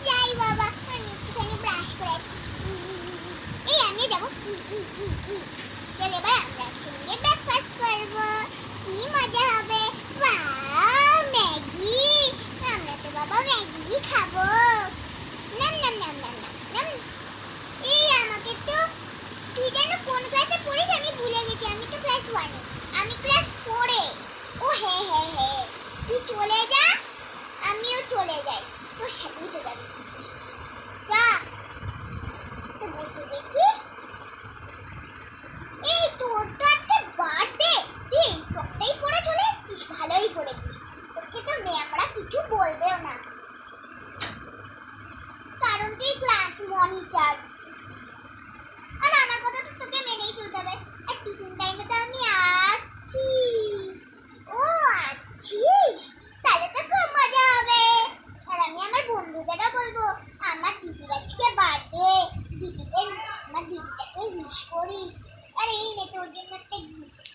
যাই বাবা, আমি একটুখানি ব্রাশ করেছি। এই আমি যাবো। চল এবার আমরা একসঙ্গে ব্রেকফাস্ট করবো। কি মজা হবে। Wow, Maggi. আমরা তো বাবা ম্যাগি খাবো। নাম নাম নাম নাম নাম নাম। এই আমাকে তো, তুই যেন কোন ক্লাসে পড়িস আমি ভুলে গেছি। আমি তো ক্লাস 1 এ, আমি ক্লাস 4 এ। ও হ্যাঁ হ্যাঁ হ্যাঁ, তুই চলে যা, আমিও চলে যাই, তোর সাথেই তো যাবি। যা, তো বসে গেছি। এই তোর তো আজকে বার্থডে, তুই এই ফ্রকটাই পরে চলে এসেছিস, ভালোই করেছিস। তোকে তো ম্যামরা কিছু বলবেও না, কারণ তুই ক্লাস মনিটর। আর আমার কথা তো তোকে মেনেই চলতে হবে। আর টিফিন টাইমে তো আমি আসছি। ও আসছিস, তাহলে তো খুব মজা হবে। আর আমি আমার বন্ধুদেরও বলবো আমার দিদির আজকে বার্থডে, আমার দিদিটাকে উইশ করিস। আর এই নে তোর জন্য একটা গিফট।